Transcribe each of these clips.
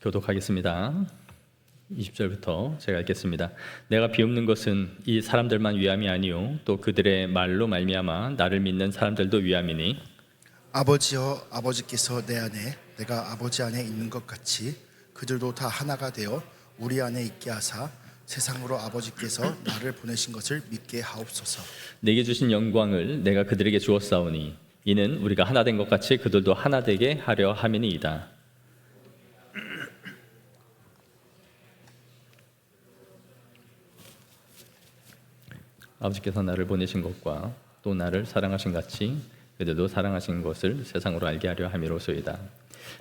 교독하겠습니다. 20절부터 제가 읽겠습니다. 내가 비옵는 것은 이 사람들만 위함이 아니요 또 그들의 말로 말미암아 나를 믿는 사람들도 위함이니 아버지여, 아버지께서 내 안에 내가 아버지 안에 있는 것 같이 그들도 다 하나가 되어 우리 안에 있게 하사 세상으로 아버지께서 나를 보내신 것을 믿게 하옵소서. 내게 주신 영광을 내가 그들에게 주었사오니 이는 우리가 하나 된 것 같이 그들도 하나 되게 하려 함이니이다. 아버지께서 나를 보내신 것과 또 나를 사랑하신 같이 그들도 사랑하신 것을 세상으로 알게 하려 함이로소이다.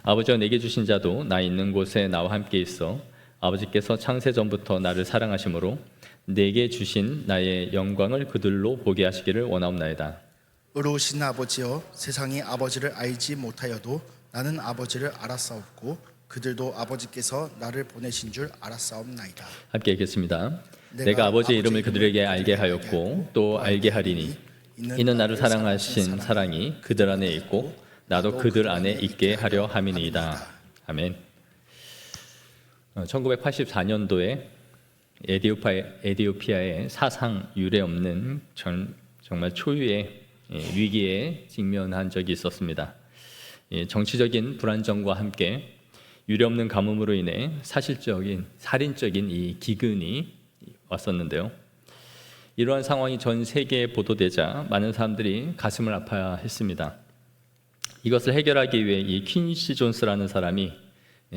아버지여, 내게 주신 자도 나 있는 곳에 나와 함께 있어 아버지께서 창세 전부터 나를 사랑하심으로 내게 주신 나의 영광을 그들로 보게 하시기를 원하옵나이다. 의로우신 아버지여, 세상이 아버지를 알지 못하여도 나는 아버지를 알았사옵고 그들도 아버지께서 나를 보내신 줄 알았사옵나이다. 함께 읽겠습니다. 내가 아버지의 이름을 그들에게 알게 하였고 또 알게 하리니 이는 나를 사랑하신 사랑이 그들 안에 있고 나도 그들 안에 있게 하려 함이니이다. 아멘. 1984년도에 에티오피아의 사상 유례 없는 정말 초유의 위기에 직면한 적이 있었습니다. 정치적인 불안정과 함께 유례 없는 가뭄으로 인해 살인적인 이 기근이 왔었는데요. 이러한 상황이 전 세계에 보도되자 많은 사람들이 가슴을 아파했습니다. 이것을 해결하기 위해 이 퀸시 존스라는 사람이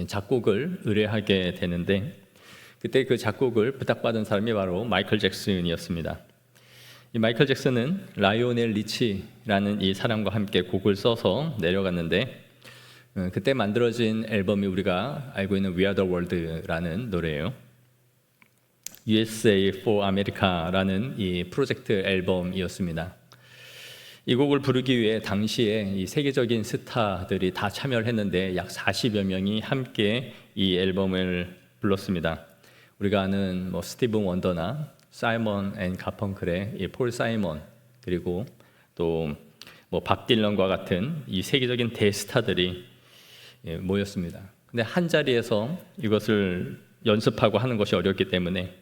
작곡을 의뢰하게 되는데 그때 그 작곡을 부탁받은 사람이 바로 마이클 잭슨이었습니다. 이 마이클 잭슨은 라이오넬 리치라는 이 사람과 함께 곡을 써서 내려갔는데 그때 만들어진 앨범이 우리가 알고 있는 We Are the World라는 노래예요. USA for America라는 이 프로젝트 앨범이었습니다. 이 곡을 부르기 위해 당시에 이 세계적인 스타들이 다 참여를 했는데 약 40여 명이 함께 이 앨범을 불렀습니다. 우리가 아는 스티븐 원더나 사이먼 앤 가펑클의 이 폴 사이먼, 그리고 또 밥 딜런과 같은 이 세계적인 대스타들이 모였습니다. 근데 한 자리에서 이것을 연습하고 하는 것이 어렵기 때문에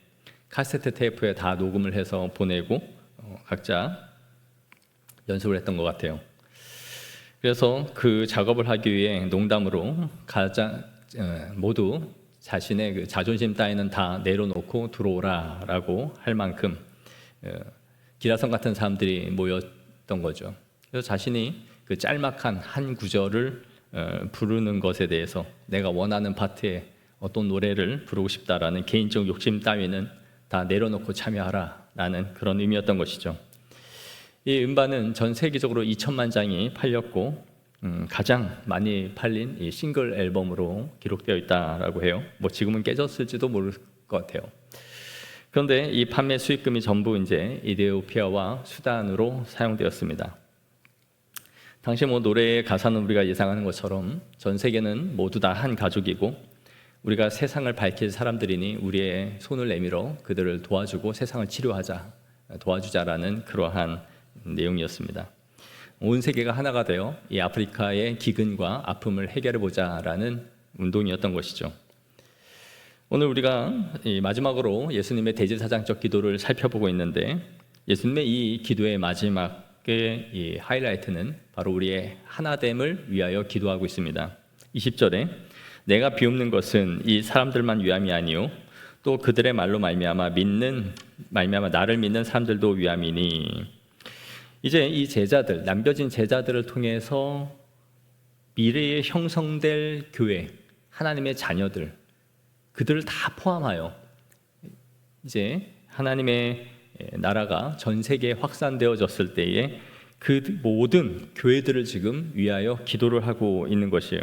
카세트 테이프에 다 녹음을 해서 보내고 각자 연습을 했던 것 같아요. 그래서 그 작업을 하기 위해 농담으로 모두 자신의 그 자존심 따위는 다 내려놓고 들어오라라고 할 만큼 기라성 같은 사람들이 모였던 거죠. 그래서 자신이 그 짤막한 한 구절을 부르는 것에 대해서 내가 원하는 파트에 어떤 노래를 부르고 싶다라는 개인적 욕심 따위는 다 내려놓고 참여하라라는 그런 의미였던 것이죠. 이 음반은 전 세계적으로 2천만 장이 팔렸고 가장 많이 팔린 이 싱글 앨범으로 기록되어 있다라고 해요. 지금은 깨졌을지도 모를 것 같아요. 그런데 이 판매 수익금이 전부 이제 이디오피아와 수단으로 사용되었습니다. 당시 노래의 가사는 우리가 예상하는 것처럼 전 세계는 모두 다 한 가족이고 우리가 세상을 밝힐 사람들이니 우리의 손을 내밀어 그들을 도와주고 세상을 도와주자라는 그러한 내용이었습니다. 온 세계가 하나가 되어 이 아프리카의 기근과 아픔을 해결해 보자라는 운동이었던 것이죠. 오늘 우리가 마지막으로 예수님의 대제사장적 기도를 살펴보고 있는데 예수님의 이 기도의 마지막의 이 하이라이트는 바로 우리의 하나됨을 위하여 기도하고 있습니다. 20절에 내가 비옵는 것은 이 사람들만 위함이 아니요 또 그들의 말로 말미암아 나를 믿는 사람들도 위함이니. 이제 이 제자들, 남겨진 제자들을 통해서 미래에 형성될 교회, 하나님의 자녀들, 그들을 다 포함하여 이제 하나님의 나라가 전 세계에 확산되어졌을 때에 그 모든 교회들을 지금 위하여 기도를 하고 있는 것이에요.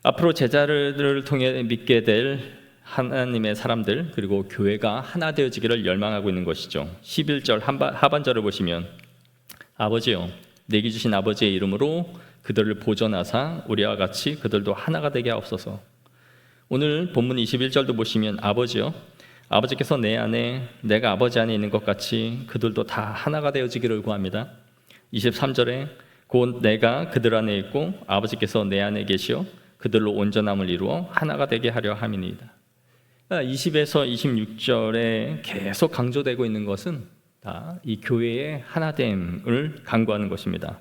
앞으로 제자들을 통해 믿게 될 하나님의 사람들, 그리고 교회가 하나 되어지기를 열망하고 있는 것이죠. 11절 하반절을 보시면 아버지여, 내게 주신 아버지의 이름으로 그들을 보존하사 우리와 같이 그들도 하나가 되게 하옵소서. 오늘 본문 21절도 보시면 아버지여, 아버지께서 내 안에 내가 아버지 안에 있는 것 같이 그들도 다 하나가 되어지기를 구합니다. 23절에 곧 내가 그들 안에 있고 아버지께서 내 안에 계시어 그들로 온전함을 이루어 하나가 되게 하려 함이니이다. 20에서 26절에 계속 강조되고 있는 것은 다 이 교회의 하나됨을 강구하는 것입니다.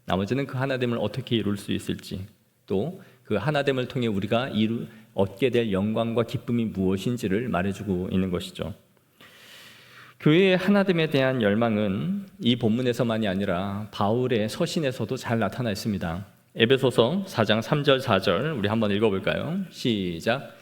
나머지는 그 하나됨을 어떻게 이룰 수 있을지, 또 그 하나됨을 통해 우리가 얻게 될 영광과 기쁨이 무엇인지를 말해주고 있는 것이죠. 교회의 하나됨에 대한 열망은 이 본문에서만이 아니라 바울의 서신에서도 잘 나타나 있습니다. 에베소서 4장 3절 4절 우리 한번 읽어볼까요? 시작.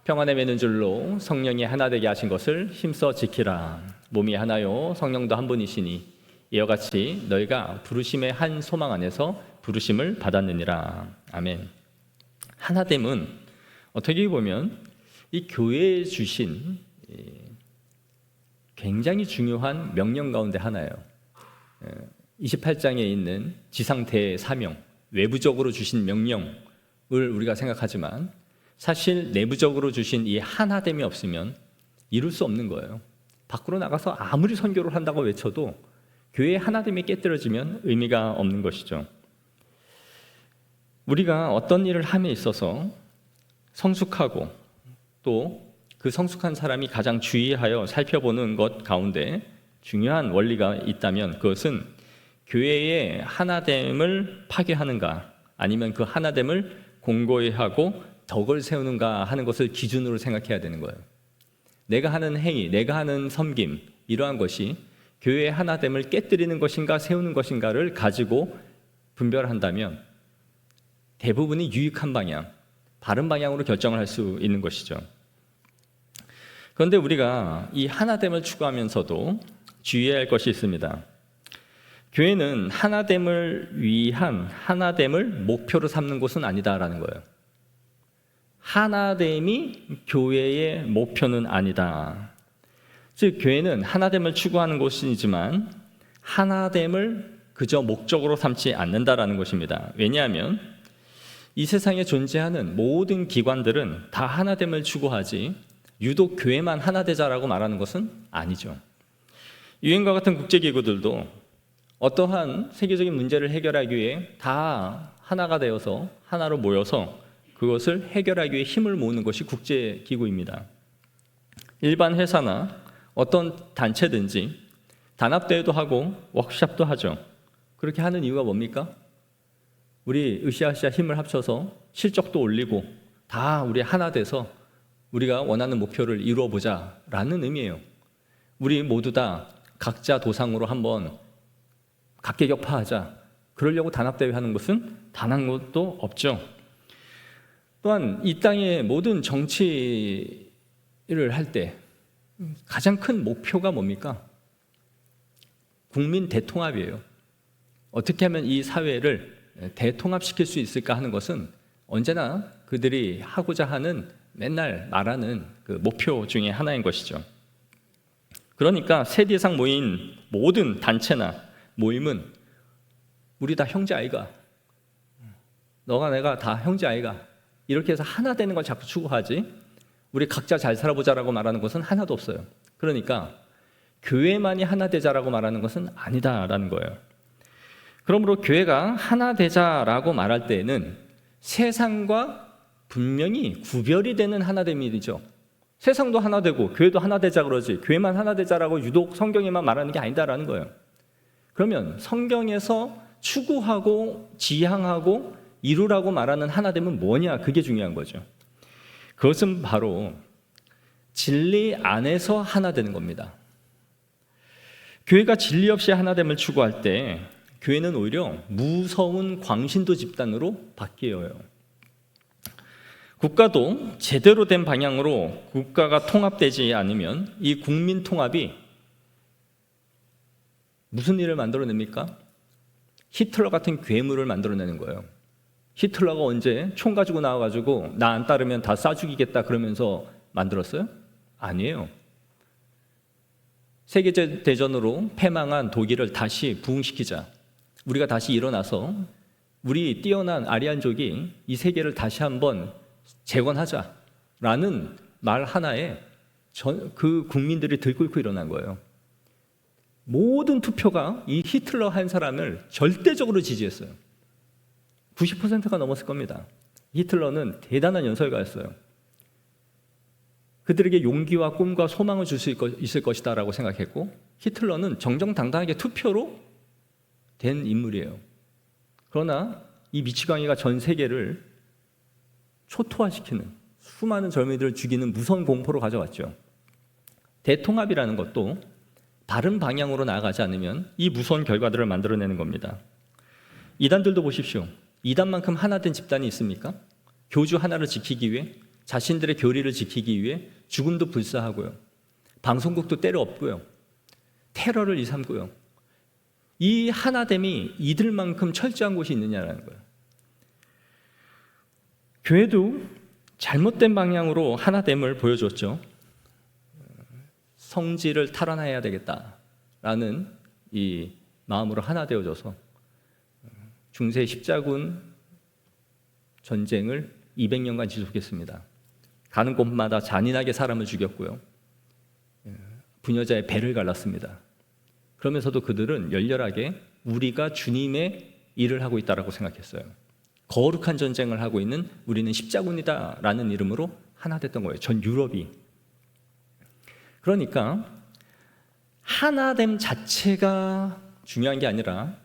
평안에 매는 줄로 성령이 하나 되게 하신 것을 힘써 지키라. 몸이 하나요 성령도 한 분이시니 이와 같이 너희가 부르심의 한 소망 안에서 부르심을 받았느니라. 아멘. 하나됨은 어떻게 보면 이 교회에 주신 굉장히 중요한 명령 가운데 하나예요. 28장에 있는 지상 대사명, 외부적으로 주신 명령을 우리가 생각하지만 사실 내부적으로 주신 이 하나됨이 없으면 이룰 수 없는 거예요. 밖으로 나가서 아무리 선교를 한다고 외쳐도 교회의 하나됨이 깨뜨려지면 의미가 없는 것이죠. 우리가 어떤 일을 함에 있어서 성숙하고 또 그 성숙한 사람이 가장 주의하여 살펴보는 것 가운데 중요한 원리가 있다면 그것은 교회의 하나됨을 파괴하는가 아니면 그 하나됨을 공고히 하고 덕을 세우는가 하는 것을 기준으로 생각해야 되는 거예요. 내가 하는 행위, 내가 하는 섬김, 이러한 것이 교회의 하나됨을 깨뜨리는 것인가 세우는 것인가를 가지고 분별한다면 대부분이 유익한 방향, 바른 방향으로 결정을 할 수 있는 것이죠. 그런데 우리가 이 하나됨을 추구하면서도 주의해야 할 것이 있습니다. 교회는 하나됨을 위한 하나됨을 목표로 삼는 곳은 아니다라는 거예요. 하나됨이 교회의 목표는 아니다. 즉 교회는 하나됨을 추구하는 곳이지만 하나됨을 그저 목적으로 삼지 않는다라는 것입니다. 왜냐하면 이 세상에 존재하는 모든 기관들은 다 하나됨을 추구하지 유독 교회만 하나되자라고 말하는 것은 아니죠. 유엔과 같은 국제기구들도 어떠한 세계적인 문제를 해결하기 위해 다 하나가 되어서 하나로 모여서 그것을 해결하기 위해 힘을 모으는 것이 국제기구입니다. 일반 회사나 어떤 단체든지 단합대회도 하고 워크숍도 하죠. 그렇게 하는 이유가 뭡니까? 우리 으쌰으쌰 힘을 합쳐서 실적도 올리고 다 우리 하나 돼서 우리가 원하는 목표를 이루어 보자라는 의미예요. 우리 모두 다 각자 도상으로 한번 각계격파하자. 그러려고 단합대회 하는 것은 단 한 것도 없죠. 또한 이 땅의 모든 정치를 할 때 가장 큰 목표가 뭡니까? 국민 대통합이에요. 어떻게 하면 이 사회를 대통합시킬 수 있을까 하는 것은 언제나 그들이 하고자 하는 맨날 말하는 그 목표 중에 하나인 것이죠. 그러니까 세대 이상 모인 모든 단체나 모임은 우리 다 형제 아이가, 너가 내가 다 형제 아이가 이렇게 해서 하나 되는 걸 자꾸 추구하지 우리 각자 잘 살아보자라고 말하는 것은 하나도 없어요. 그러니까 교회만이 하나 되자라고 말하는 것은 아니다라는 거예요. 그러므로 교회가 하나 되자라고 말할 때에는 세상과 분명히 구별이 되는 하나됨이죠. 세상도 하나 되고 교회도 하나 되자 그러지 교회만 하나 되자라고 유독 성경에만 말하는 게 아니다라는 거예요. 그러면 성경에서 추구하고 지향하고 이루라고 말하는 하나됨은 뭐냐? 그게 중요한 거죠. 그것은 바로 진리 안에서 하나 되는 겁니다. 교회가 진리 없이 하나됨을 추구할 때 교회는 오히려 무서운 광신도 집단으로 바뀌어요. 국가도 제대로 된 방향으로 국가가 통합되지 않으면 이 국민 통합이 무슨 일을 만들어냅니까? 히틀러 같은 괴물을 만들어내는 거예요. 히틀러가 언제 총 가지고 나와가지고 나 안 따르면 다 쏴 죽이겠다 그러면서 만들었어요? 아니에요. 세계대전으로 패망한 독일을 다시 부흥시키자. 우리가 다시 일어나서 우리 뛰어난 아리안족이 이 세계를 다시 한번 재건하자라는 말 하나에 그 국민들이 들끓고 일어난 거예요. 모든 투표가 이 히틀러 한 사람을 절대적으로 지지했어요. 90%가 넘었을 겁니다. 히틀러는 대단한 연설가였어요. 그들에게 용기와 꿈과 소망을 줄 수 있을 것이다라고 생각했고, 히틀러는 정정당당하게 투표로 된 인물이에요. 그러나 이 미치광이가 전 세계를 초토화시키는, 수많은 젊은이들을 죽이는 무서운 공포로 가져왔죠. 대통합이라는 것도 바른 방향으로 나아가지 않으면 이 무서운 결과들을 만들어내는 겁니다. 이단들도 보십시오. 이단만큼 하나 된 집단이 있습니까? 교주 하나를 지키기 위해, 자신들의 교리를 지키기 위해 죽음도 불사하고요, 방송국도 때려 엎고요, 테러를 일삼고요. 이 하나됨이 이들만큼 철저한 곳이 있느냐라는 거예요. 교회도 잘못된 방향으로 하나됨을 보여줬죠. 성질을 탈환해야 되겠다라는 이 마음으로 하나 되어져서 중세 십자군 전쟁을 200년간 지속했습니다. 가는 곳마다 잔인하게 사람을 죽였고요, 부녀자의 배를 갈랐습니다. 그러면서도 그들은 열렬하게 우리가 주님의 일을 하고 있다라고 생각했어요. 거룩한 전쟁을 하고 있는 우리는 십자군이다라는 이름으로 하나 됐던 거예요, 전 유럽이. 그러니까 하나됨 자체가 중요한 게 아니라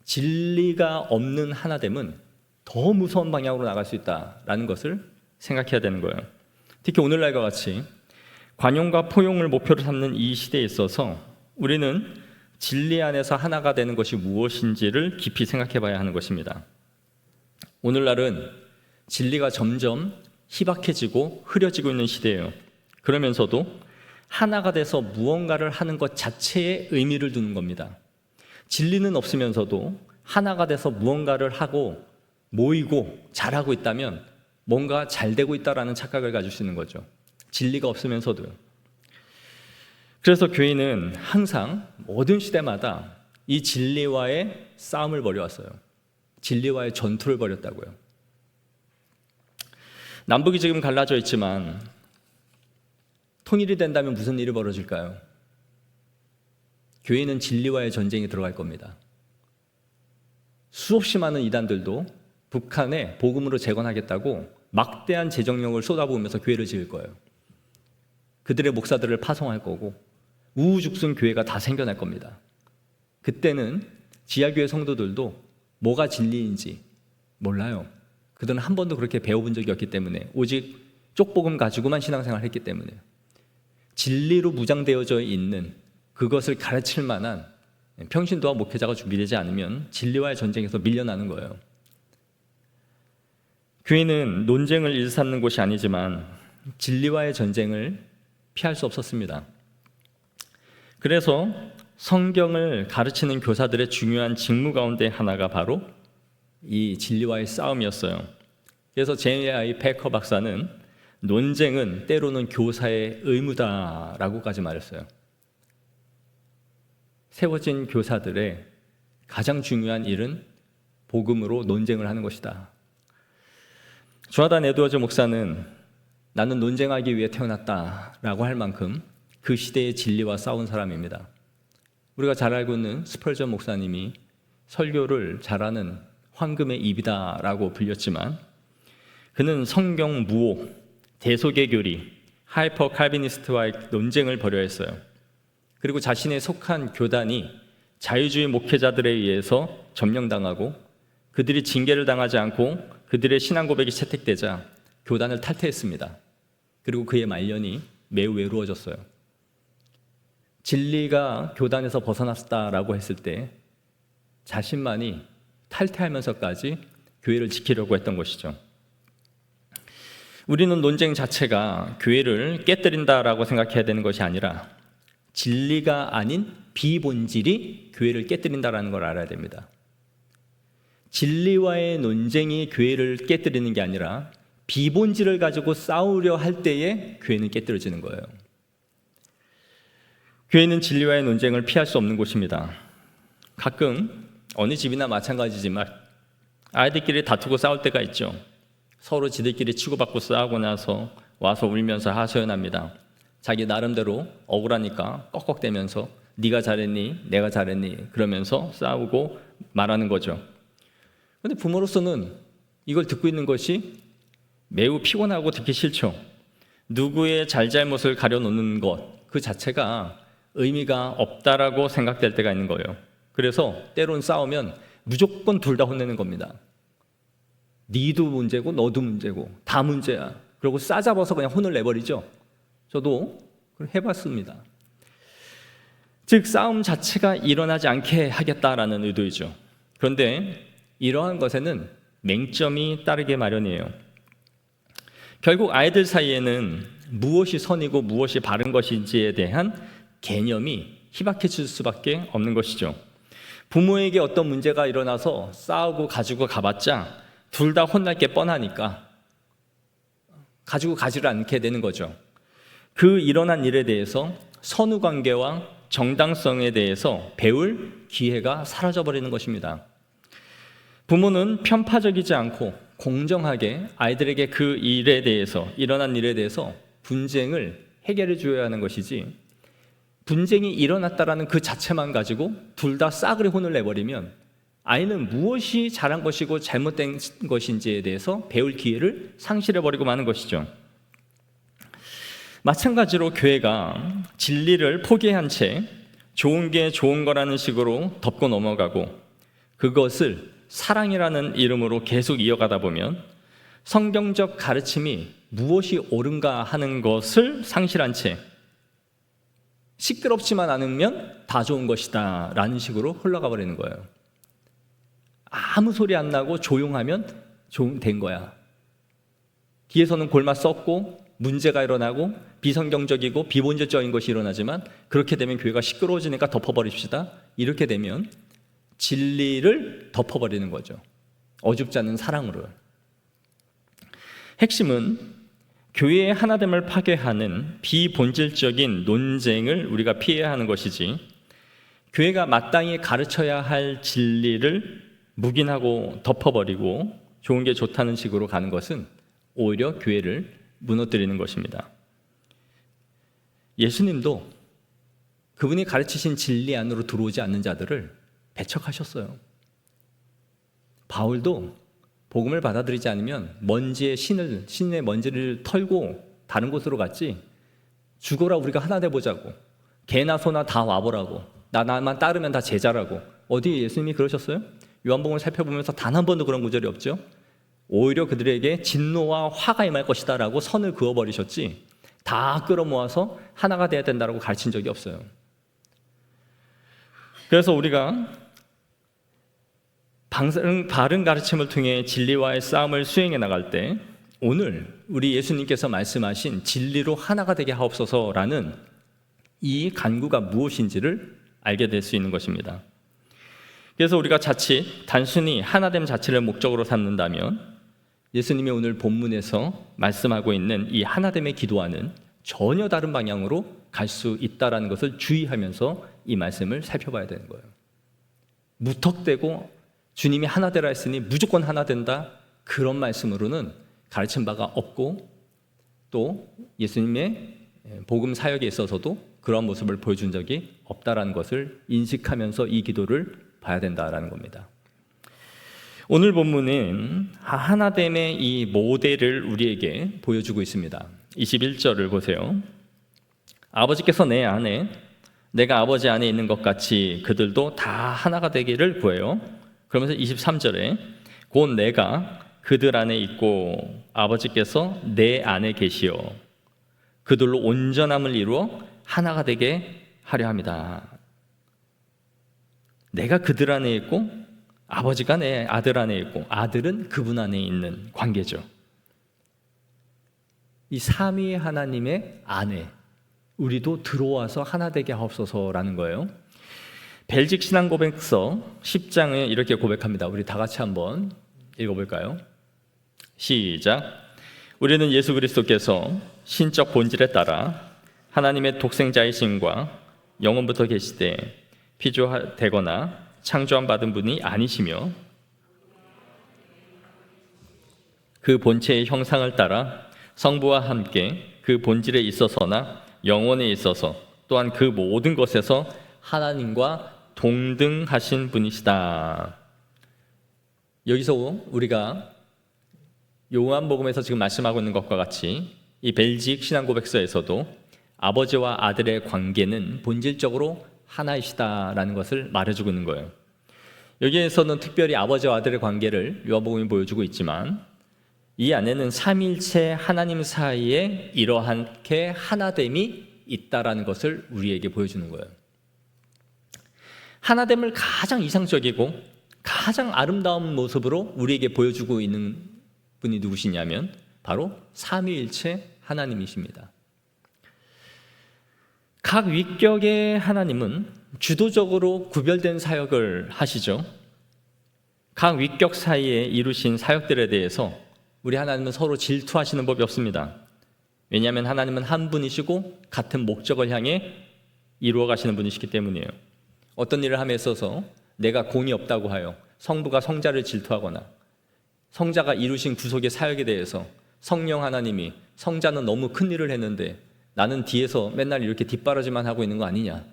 진리가 없는 하나됨은 더 무서운 방향으로 나갈 수 있다라는 것을 생각해야 되는 거예요. 특히 오늘날과 같이 관용과 포용을 목표로 삼는 이 시대에 있어서 우리는 진리 안에서 하나가 되는 것이 무엇인지를 깊이 생각해 봐야 하는 것입니다. 오늘날은 진리가 점점 희박해지고 흐려지고 있는 시대예요. 그러면서도 하나가 돼서 무언가를 하는 것 자체에 의미를 두는 겁니다. 진리는 없으면서도 하나가 돼서 무언가를 하고 모이고 잘하고 있다면 뭔가 잘 되고 있다라는 착각을 가질 수 있는 거죠. 진리가 없으면서도요. 그래서 교회는 항상 모든 시대마다 이 진리와의 싸움을 벌여왔어요. 진리와의 전투를 벌였다고요. 남북이 지금 갈라져 있지만 통일이 된다면 무슨 일이 벌어질까요? 교회는 진리와의 전쟁에 들어갈 겁니다. 수없이 많은 이단들도 북한에 복음으로 재건하겠다고 막대한 재정력을 쏟아부으면서 교회를 지을 거예요. 그들의 목사들을 파송할 거고 우후죽순 교회가 다 생겨날 겁니다. 그때는 지하교회 성도들도 뭐가 진리인지 몰라요. 그들은 한 번도 그렇게 배워본 적이 없기 때문에, 오직 쪽복음 가지고만 신앙생활을 했기 때문에 진리로 무장되어져 있는 그것을 가르칠 만한 평신도와 목회자가 준비되지 않으면 진리와의 전쟁에서 밀려나는 거예요. 교회는 논쟁을 일삼는 곳이 아니지만 진리와의 전쟁을 피할 수 없었습니다. 그래서 성경을 가르치는 교사들의 중요한 직무 가운데 하나가 바로 이 진리와의 싸움이었어요. 그래서 J.I. 패커 박사는 논쟁은 때로는 교사의 의무다라고까지 말했어요. 세워진 교사들의 가장 중요한 일은 복음으로 논쟁을 하는 것이다. 조나단 에드워즈 목사는 나는 논쟁하기 위해 태어났다라고 할 만큼 그 시대의 진리와 싸운 사람입니다. 우리가 잘 알고 있는 스펄전 목사님이 설교를 잘하는 황금의 입이다라고 불렸지만, 그는 성경 무호, 대속의 교리, 하이퍼 칼비니스트와의 논쟁을 벌여야 했어요. 그리고 자신의 속한 교단이 자유주의 목회자들에 의해서 점령당하고 그들이 징계를 당하지 않고 그들의 신앙 고백이 채택되자 교단을 탈퇴했습니다. 그리고 그의 말년이 매우 외로워졌어요. 진리가 교단에서 벗어났다라고 했을 때 자신만이 탈퇴하면서까지 교회를 지키려고 했던 것이죠. 우리는 논쟁 자체가 교회를 깨뜨린다라고 생각해야 되는 것이 아니라 진리가 아닌 비본질이 교회를 깨뜨린다라는 걸 알아야 됩니다. 진리와의 논쟁이 교회를 깨뜨리는 게 아니라 비본질을 가지고 싸우려 할 때에 교회는 깨뜨려지는 거예요. 교회는 진리와의 논쟁을 피할 수 없는 곳입니다. 가끔 어느 집이나 마찬가지지만 아이들끼리 다투고 싸울 때가 있죠. 서로 지들끼리 치고받고 싸우고 나서 와서 울면서 하소연합니다. 자기 나름대로 억울하니까 꺽꺽대면서 네가 잘했니? 내가 잘했니? 그러면서 싸우고 말하는 거죠. 그런데 부모로서는 이걸 듣고 있는 것이 매우 피곤하고 듣기 싫죠. 누구의 잘잘못을 가려놓는 것 그 자체가 의미가 없다라고 생각될 때가 있는 거예요. 그래서 때론 싸우면 무조건 둘 다 혼내는 겁니다. 니도 문제고 너도 문제고 다 문제야. 그리고 싸잡아서 그냥 혼을 내버리죠. 저도 그걸 해봤습니다. 즉 싸움 자체가 일어나지 않게 하겠다라는 의도이죠. 그런데 이러한 것에는 맹점이 따르게 마련이에요. 결국 아이들 사이에는 무엇이 선이고 무엇이 바른 것인지에 대한 개념이 희박해질 수밖에 없는 것이죠. 부모에게 어떤 문제가 일어나서 싸우고 가지고 가봤자 둘 다 혼날 게 뻔하니까 가지고 가지를 않게 되는 거죠. 그 일어난 일에 대해서 선후관계와 정당성에 대해서 배울 기회가 사라져버리는 것입니다. 부모는 편파적이지 않고 공정하게 아이들에게 그 일에 대해서, 일어난 일에 대해서 분쟁을 해결해 줘야 하는 것이지, 분쟁이 일어났다라는 그 자체만 가지고 둘 다 싸그리 혼을 내버리면 아이는 무엇이 잘한 것이고 잘못된 것인지에 대해서 배울 기회를 상실해버리고 마는 것이죠. 마찬가지로 교회가 진리를 포기한 채 좋은 게 좋은 거라는 식으로 덮고 넘어가고 그것을 사랑이라는 이름으로 계속 이어가다 보면 성경적 가르침이 무엇이 옳은가 하는 것을 상실한 채 시끄럽지만 않으면 다 좋은 것이다 라는 식으로 흘러가 버리는 거예요. 아무 소리 안 나고 조용하면 된 거야. 뒤에서는 골마 썩고 문제가 일어나고 비성경적이고 비본질적인 것이 일어나지만 그렇게 되면 교회가 시끄러워지니까 덮어버립시다. 이렇게 되면 진리를 덮어버리는 거죠. 어줍지 않은 사랑으로. 핵심은 교회의 하나됨을 파괴하는 비본질적인 논쟁을 우리가 피해야 하는 것이지, 교회가 마땅히 가르쳐야 할 진리를 묵인하고 덮어버리고 좋은 게 좋다는 식으로 가는 것은 오히려 교회를 무너뜨리는 것입니다. 예수님도 그분이 가르치신 진리 안으로 들어오지 않는 자들을 배척하셨어요. 바울도 복음을 받아들이지 않으면 먼지의 신의 먼지를 털고 다른 곳으로 갔지, 죽어라 우리가 하나 돼보자고, 개나 소나 다 와보라고, 나만 따르면 다 제자라고, 어디 예수님이 그러셨어요? 요한복음을 살펴보면서 단 한 번도 그런 구절이 없죠. 오히려 그들에게 진노와 화가 임할 것이다 라고 선을 그어버리셨지, 다 끌어모아서 하나가 돼야 된다고 가르친 적이 없어요. 그래서 우리가 바른 가르침을 통해 진리와의 싸움을 수행해 나갈 때 오늘 우리 예수님께서 말씀하신 진리로 하나가 되게 하옵소서라는 이 간구가 무엇인지를 알게 될 수 있는 것입니다. 그래서 우리가 자칫 단순히 하나됨 자체를 목적으로 삼는다면 예수님이 오늘 본문에서 말씀하고 있는 이 하나됨의 기도와는 전혀 다른 방향으로 갈 수 있다는 것을 주의하면서 이 말씀을 살펴봐야 되는 거예요. 무턱대고 주님이 하나 되라 했으니 무조건 하나 된다, 그런 말씀으로는 가르친 바가 없고, 또 예수님의 복음 사역에 있어서도 그런 모습을 보여준 적이 없다라는 것을 인식하면서 이 기도를 봐야 된다라는 겁니다. 오늘 본문은 하나됨의 이 모델을 우리에게 보여주고 있습니다. 21절을 보세요. 아버지께서 내 안에, 내가 아버지 안에 있는 것 같이 그들도 다 하나가 되기를 구해요. 그러면서 23절에 곧 내가 그들 안에 있고 아버지께서 내 안에 계시어 그들로 온전함을 이루어 하나가 되게 하려 합니다. 내가 그들 안에 있고 아버지가 내 아들 안에 있고 아들은 그분 안에 있는 관계죠. 이 삼위 하나님의 안에 우리도 들어와서 하나 되게 하옵소서라는 거예요. 벨직 신앙고백서 10장에 이렇게 고백합니다. 우리 다 같이 한번 읽어볼까요? 시작. 우리는 예수 그리스도께서 신적 본질에 따라 하나님의 독생자이심과 영원부터 계시되 피조되거나 창조함 받은 분이 아니시며 그 본체의 형상을 따라 성부와 함께 그 본질에 있어서나 영원에 있어서 또한 그 모든 것에서 하나님과 동등하신 분이시다. 여기서 우리가 요한복음에서 지금 말씀하고 있는 것과 같이 이 벨직 신앙고백서에서도 아버지와 아들의 관계는 본질적으로 하나이시다라는 것을 말해주고 있는 거예요. 여기에서는 특별히 아버지와 아들의 관계를 요한복음이 보여주고 있지만 이 안에는 삼위일체 하나님 사이에 이러한게 하나됨이 있다라는 것을 우리에게 보여주는 거예요. 하나됨을 가장 이상적이고 가장 아름다운 모습으로 우리에게 보여주고 있는 분이 누구시냐면 바로 삼위일체 하나님이십니다. 각 위격의 하나님은 주도적으로 구별된 사역을 하시죠. 각 위격 사이에 이루신 사역들에 대해서 우리 하나님은 서로 질투하시는 법이 없습니다. 왜냐하면 하나님은 한 분이시고 같은 목적을 향해 이루어 가시는 분이시기 때문이에요. 어떤 일을 함에 있어서 내가 공이 없다고 하여 성부가 성자를 질투하거나 성자가 이루신 구속의 사역에 대해서 성령 하나님이 성자는 너무 큰 일을 했는데 나는 뒤에서 맨날 이렇게 뒷바라지만 하고 있는 거 아니냐,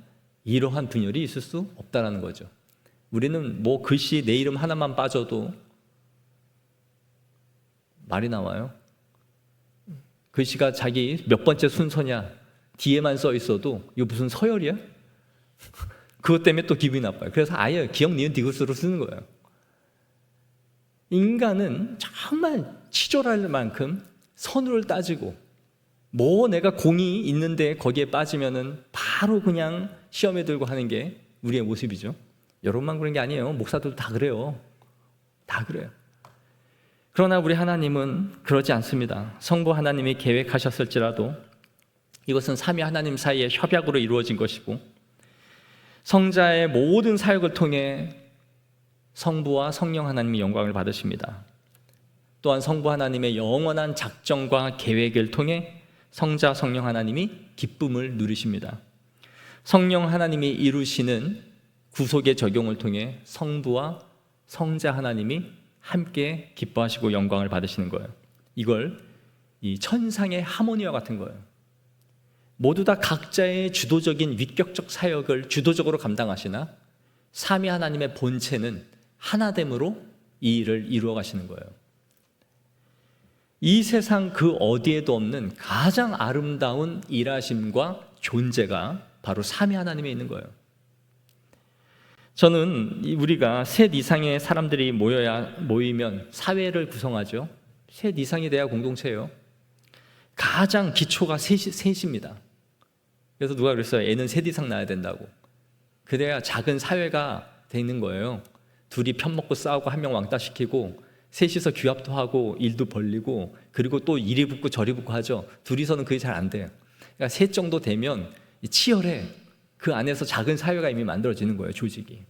이러한 분열이 있을 수 없다라는 거죠. 우리는 뭐 글씨 내 이름 하나만 빠져도 말이 나와요. 글씨가 자기 몇 번째 순서냐 뒤에만 써 있어도 이거 무슨 서열이야? 그것 때문에 또 기분이 나빠요. 그래서 아예 기억 니은 디귿으로 쓰는 거예요. 인간은 정말 치졸할 만큼 선을 따지고 뭐 내가 공이 있는데 거기에 빠지면은 바로 그냥 시험에 들고 하는 게 우리의 모습이죠. 여러분만 그런 게 아니에요. 목사들도 다 그래요. 다 그래요. 그러나 우리 하나님은 그러지 않습니다. 성부 하나님이 계획하셨을지라도 이것은 삼위 하나님 사이의 협약으로 이루어진 것이고 성자의 모든 사역을 통해 성부와 성령 하나님이 영광을 받으십니다. 또한 성부 하나님의 영원한 작정과 계획을 통해 성자 성령 하나님이 기쁨을 누리십니다. 성령 하나님이 이루시는 구속의 적용을 통해 성부와 성자 하나님이 함께 기뻐하시고 영광을 받으시는 거예요. 이걸 이 천상의 하모니와 같은 거예요. 모두 다 각자의 주도적인 위격적 사역을 주도적으로 감당하시나 삼위 하나님의 본체는 하나됨으로 이 일을 이루어 가시는 거예요. 이 세상 그 어디에도 없는 가장 아름다운 일하심과 존재가 바로 삼위 하나님에 있는 거예요. 저는 우리가 셋 이상의 사람들이 모이면 사회를 구성하죠. 셋 이상이 돼야 공동체예요. 가장 기초가 셋입니다. 그래서 누가 그랬어요? 애는 셋 이상 낳아야 된다고. 그래야 작은 사회가 되는 거예요. 둘이 편먹고 싸우고 한 명 왕따시키고 셋이서 규합도 하고 일도 벌리고 그리고 또 이리 붙고 저리 붙고 하죠. 둘이서는 그게 잘 안 돼요. 그러니까 셋 정도 되면 치열해. 그 안에서 작은 사회가 이미 만들어지는 거예요, 조직이.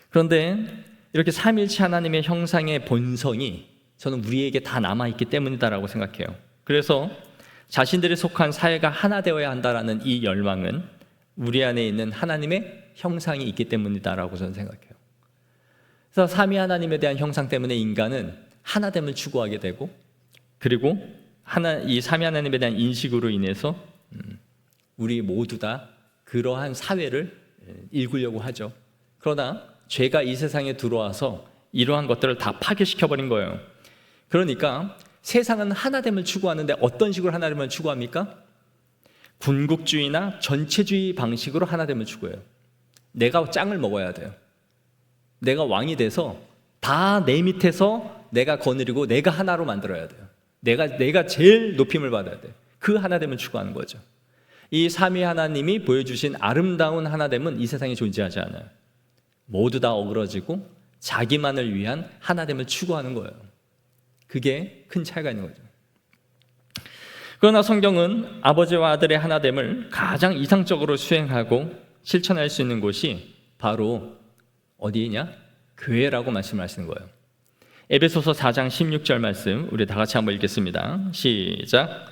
그런데 이렇게 삼위일체 하나님의 형상의 본성이 저는 우리에게 다 남아있기 때문이다라고 생각해요. 그래서 자신들이 속한 사회가 하나 되어야 한다라는 이 열망은 우리 안에 있는 하나님의 형상이 있기 때문이다라고 저는 생각해요. 그래서 삼위 하나님에 대한 형상 때문에 인간은 하나됨을 추구하게 되고 그리고 이 삼위 하나님에 대한 인식으로 인해서 우리 모두 다 그러한 사회를 일구려고 하죠. 그러나 죄가 이 세상에 들어와서 이러한 것들을 다 파괴시켜버린 거예요. 그러니까 세상은 하나됨을 추구하는데 어떤 식으로 하나됨을 추구합니까? 군국주의나 전체주의 방식으로 하나됨을 추구해요. 내가 짱을 먹어야 돼요. 내가 왕이 돼서 다 내 밑에서 내가 거느리고 내가 하나로 만들어야 돼요. 내가 제일 높임을 받아야 돼요. 그 하나됨을 추구하는 거죠. 이 삼위 하나님이 보여주신 아름다운 하나됨은 이 세상에 존재하지 않아요. 모두 다 어그러지고 자기만을 위한 하나됨을 추구하는 거예요. 그게 큰 차이가 있는 거죠. 그러나 성경은 아버지와 아들의 하나됨을 가장 이상적으로 수행하고 실천할 수 있는 곳이 바로 어디냐? 교회라고 말씀하시는 거예요. 에베소서 4장 16절 말씀 우리 다 같이 한번 읽겠습니다. 시작.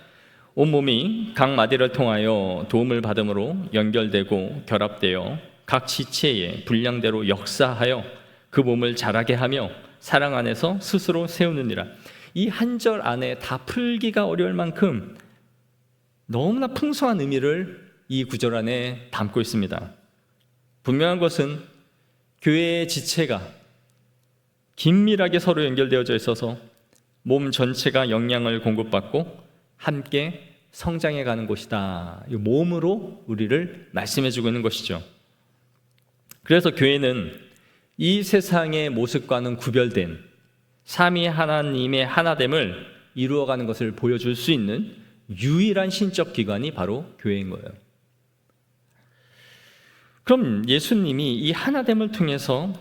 온몸이 각 마디를 통하여 도움을 받음으로 연결되고 결합되어 각 지체의 분량대로 역사하여 그 몸을 자라게 하며 사랑 안에서 스스로 세우느니라. 이 한 절 안에 다 풀기가 어려울 만큼 너무나 풍성한 의미를 이 구절 안에 담고 있습니다. 분명한 것은 교회의 지체가 긴밀하게 서로 연결되어져 있어서 몸 전체가 영양을 공급받고 함께 성장해 가는 곳이다. 이 몸으로 우리를 말씀해 주고 있는 것이죠. 그래서 교회는 이 세상의 모습과는 구별된 삼위 하나님의 하나됨을 이루어가는 것을 보여줄 수 있는 유일한 신적 기관이 바로 교회인 거예요. 그럼 예수님이 이 하나됨을 통해서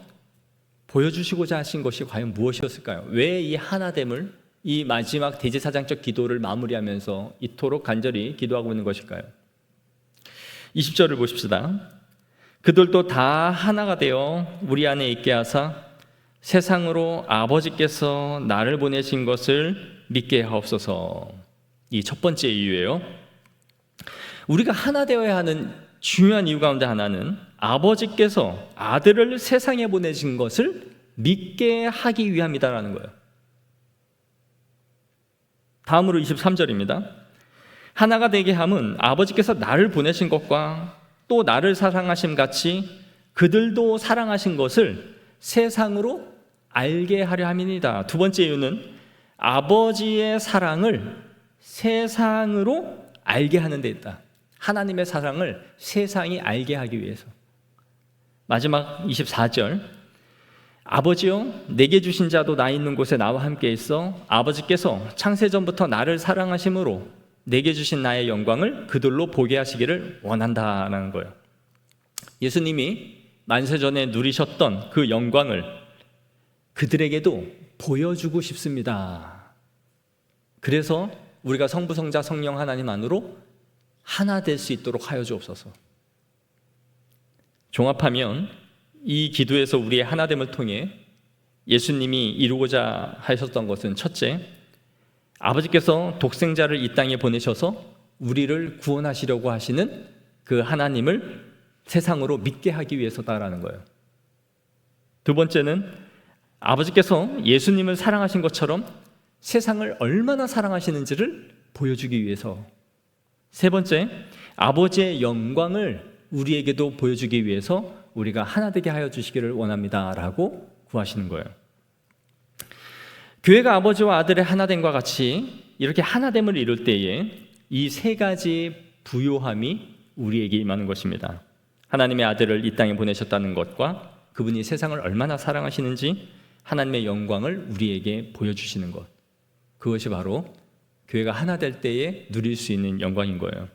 보여주시고자 하신 것이 과연 무엇이었을까요? 왜 이 하나됨을, 이 마지막 대제사장적 기도를 마무리하면서 이토록 간절히 기도하고 있는 것일까요? 20절을 보십시다. 그들도 다 하나가 되어 우리 안에 있게 하사 세상으로 아버지께서 나를 보내신 것을 믿게 하옵소서. 이 첫 번째 이유예요. 우리가 하나 되어야 하는 중요한 이유 가운데 하나는 아버지께서 아들을 세상에 보내신 것을 믿게 하기 위함이다라는 거예요. 다음으로 23절입니다. 하나가 되게 함은 아버지께서 나를 보내신 것과 또 나를 사랑하심 같이 그들도 사랑하신 것을 세상으로 알게 하려 함이니이다. 두 번째 이유는 아버지의 사랑을 세상으로 알게 하는 데 있다. 하나님의 사랑을 세상이 알게 하기 위해서. 마지막 24절. 아버지여 내게 주신 자도 나 있는 곳에 나와 함께 있어 아버지께서 창세전부터 나를 사랑하심으로 내게 주신 나의 영광을 그들로 보게 하시기를 원한다라는 거예요. 예수님이 만세전에 누리셨던 그 영광을 그들에게도 보여주고 싶습니다. 그래서 우리가 성부, 성자, 성령 하나님 안으로 하나 될 수 있도록 하여 주옵소서. 종합하면 이 기도에서 우리의 하나됨을 통해 예수님이 이루고자 하셨던 것은 첫째, 아버지께서 독생자를 이 땅에 보내셔서 우리를 구원하시려고 하시는 그 하나님을 세상으로 믿게 하기 위해서다라는 거예요. 두 번째는 아버지께서 예수님을 사랑하신 것처럼 세상을 얼마나 사랑하시는지를 보여주기 위해서. 세 번째, 아버지의 영광을 우리에게도 보여주기 위해서 우리가 하나 되게 하여 주시기를 원합니다라고 구하시는 거예요. 교회가 아버지와 아들의 하나됨과 같이 이렇게 하나됨을 이룰 때에 이 세 가지 부요함이 우리에게 임하는 것입니다. 하나님의 아들을 이 땅에 보내셨다는 것과 그분이 세상을 얼마나 사랑하시는지 하나님의 영광을 우리에게 보여주시는 것, 그것이 바로 교회가 하나 될 때에 누릴 수 있는 영광인 거예요.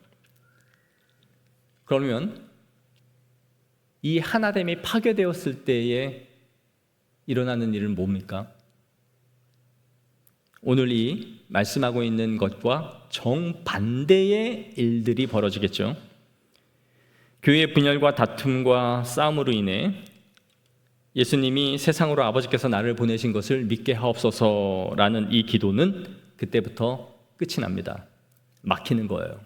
그러면 이 하나됨이 파괴되었을 때에 일어나는 일은 뭡니까? 오늘 이 말씀하고 있는 것과 정반대의 일들이 벌어지겠죠. 교회의 분열과 다툼과 싸움으로 인해 예수님이 세상으로 아버지께서 나를 보내신 것을 믿게 하옵소서라는 이 기도는 그때부터 끝이 납니다. 막히는 거예요.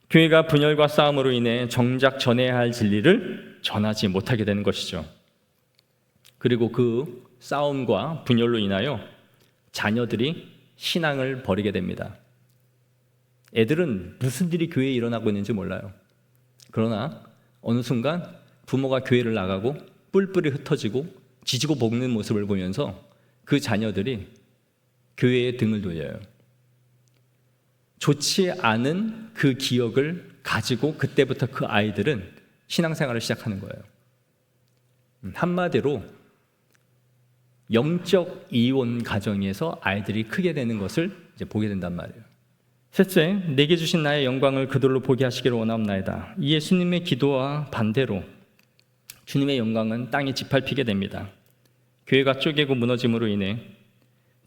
교회가 분열과 싸움으로 인해 정작 전해야 할 진리를 전하지 못하게 되는 것이죠. 그리고 그 싸움과 분열로 인하여 자녀들이 신앙을 버리게 됩니다. 애들은 무슨 일이 교회에 일어나고 있는지 몰라요. 그러나 어느 순간 부모가 교회를 나가고 뿔뿔이 흩어지고 지지고 볶는 모습을 보면서 그 자녀들이 교회에 등을 돌려요. 좋지 않은 그 기억을 가지고 그때부터 그 아이들은 신앙생활을 시작하는 거예요. 한마디로 영적 이혼 가정에서 아이들이 크게 되는 것을 이제 보게 된단 말이에요. 셋째, 내게 주신 나의 영광을 그들로 보게 하시기를 원하옵나이다. 이 예수님의 기도와 반대로 주님의 영광은 땅에 짓밟히게 됩니다. 교회가 쪼개고 무너짐으로 인해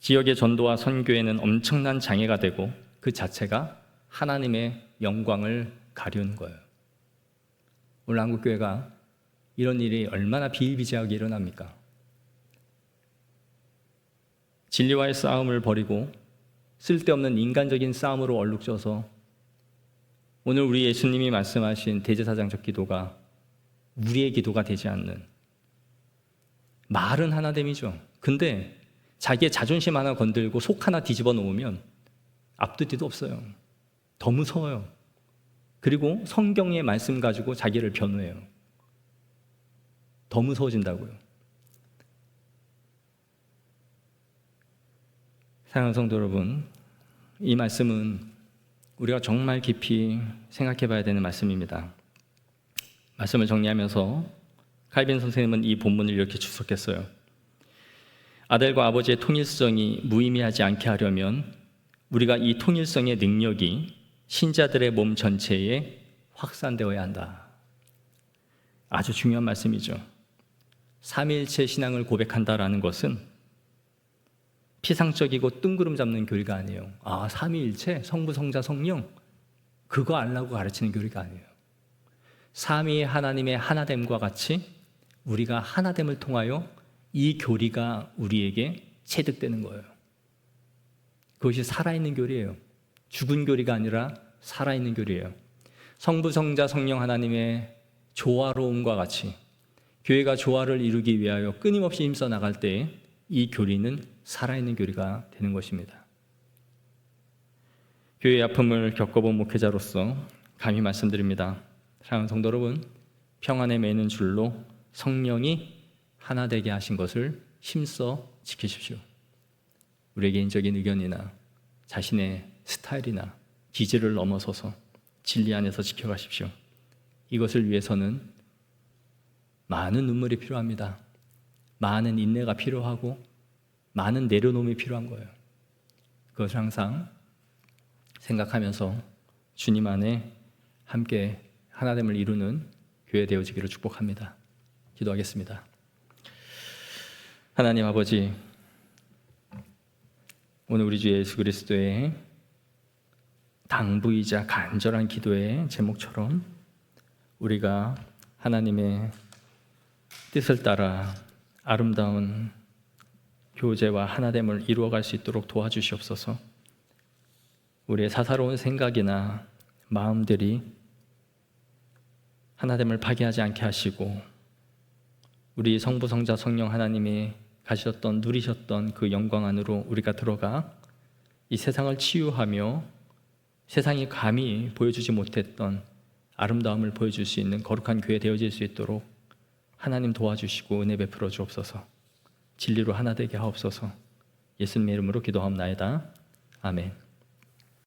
지역의 전도와 선교에는 엄청난 장애가 되고 그 자체가 하나님의 영광을 가리우는 거예요. 오늘 한국교회가 이런 일이 얼마나 비일비재하게 일어납니까? 진리와의 싸움을 벌이고 쓸데없는 인간적인 싸움으로 얼룩져서 오늘 우리 예수님이 말씀하신 대제사장적 기도가 우리의 기도가 되지 않는, 말은 하나됨이죠. 근데 자기의 자존심 하나 건들고 속 하나 뒤집어 놓으면 앞도 뒤도 없어요. 더 무서워요. 그리고 성경의 말씀 가지고 자기를 변호해요. 더 무서워진다고요. 사랑하는 성도 여러분, 이 말씀은 우리가 정말 깊이 생각해 봐야 되는 말씀입니다. 말씀을 정리하면서 칼빈 선생님은 이 본문을 이렇게 추석했어요. 아들과 아버지의 통일성이 무의미하지 않게 하려면 우리가 이 통일성의 능력이 신자들의 몸 전체에 확산되어야 한다. 아주 중요한 말씀이죠. 삼위일체 신앙을 고백한다라는 것은 피상적이고 뜬구름 잡는 교리가 아니에요. 삼위일체, 성부, 성자, 성령 그거 알라고 가르치는 교리가 아니에요. 삼위 하나님의 하나됨과 같이 우리가 하나됨을 통하여 이 교리가 우리에게 체득되는 거예요. 그것이 살아있는 교리예요. 죽은 교리가 아니라 살아있는 교리예요. 성부, 성자, 성령 하나님의 조화로움과 같이 교회가 조화를 이루기 위하여 끊임없이 힘써 나갈 때 이 교리는 살아있는 교리가 되는 것입니다. 교회의 아픔을 겪어본 목회자로서 감히 말씀드립니다. 사랑하는 성도 여러분, 평안에 매는 줄로 성령이 하나 되게 하신 것을 힘써 지키십시오. 우리의 개인적인 의견이나 자신의 스타일이나 기질을 넘어서서 진리 안에서 지켜가십시오. 이것을 위해서는 많은 눈물이 필요합니다. 많은 인내가 필요하고 많은 내려놓음이 필요한 거예요. 그것을 항상 생각하면서 주님 안에 함께 하나됨을 이루는 교회 되어지기를 축복합니다. 기도하겠습니다. 하나님 아버지, 오늘 우리 주 예수 그리스도의 당부이자 간절한 기도의 제목처럼 우리가 하나님의 뜻을 따라 아름다운 교제와 하나됨을 이루어갈 수 있도록 도와주시옵소서. 우리의 사사로운 생각이나 마음들이 하나됨을 파괴하지 않게 하시고 우리 성부, 성자, 성령 하나님이 가셨던 누리셨던 그 영광 안으로 우리가 들어가 이 세상을 치유하며 세상이 감히 보여주지 못했던 아름다움을 보여줄 수 있는 거룩한 교회 되어질 수 있도록 하나님 도와주시고 은혜 베풀어 주옵소서. 진리로 하나 되게 하옵소서. 예수님의 이름으로 기도하옵나이다. 아멘.